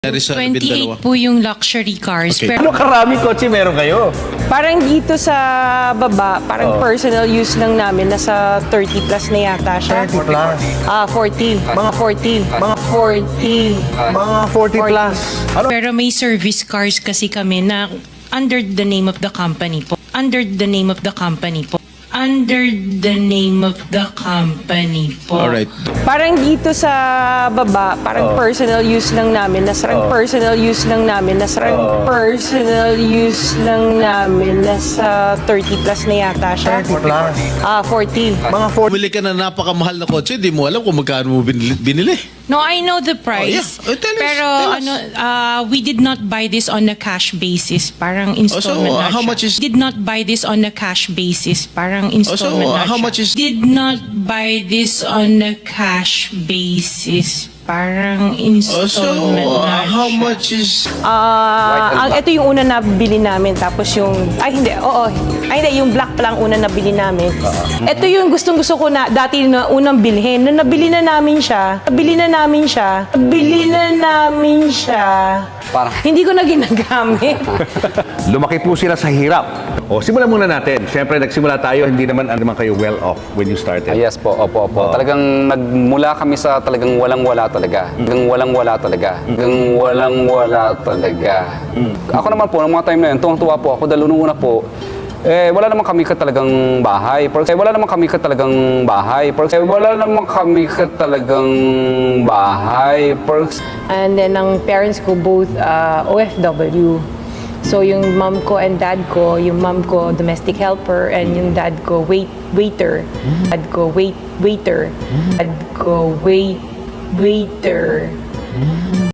Rizal, 28 Mindalawa. po yung luxury cars. Okay. Pero Ano karaming kotse meron kayo? Parang dito sa baba, parang personal use lang namin, nasa 30 plus na yata siya. 30 plus. 40. Mga 40. Mga 40. Mga 40 plus. Ano? pero may service cars kasi kami na under the name of the company po. Under the name of the company po. Under the name of the company po. Alright. Parang dito sa baba, parang personal use lang namin, nasa personal use lang namin, nasa personal use lang namin, nasa 30 plus na yata siya. 30 plus. 40. Mga 40. Bumili ka na napakamahal na kotse, di mo alam kung magkano mo binili. No, I know the price. Oh, yeah. Oh, tell us, pero tell us. we did not buy this on a cash basis. Parang installment na how siya. much is- Did not buy this on a cash basis. Parang installment na how siya. much is- Did not buy this on a cash basis. Parang installment na how siya. much is... Ito yung una na bili namin, tapos yung, yung black pa lang una na bili namin. Ito yung gustong-gusto ko na, dati na unang bilhin. Nung nabili na namin siya, hindi ko na ginagamit. Lumaki po sila sa hirap. O, simulan muna natin. Siyempre, nagsimula tayo, hindi naman kayo well off when you started. Yes po, opo. Talagang nagmula kami sa talagang walang-wala talaga. Hanggang walang-wala talaga. Ako naman po, ng mga time na yun, tuwang-tuwa po ako dahil nung una po, wala naman kami talagang bahay. And then, ang parents ko both OFW. So, yung mom ko and dad ko, yung mom ko domestic helper, and yung dad ko waiter. Dad ko waiter.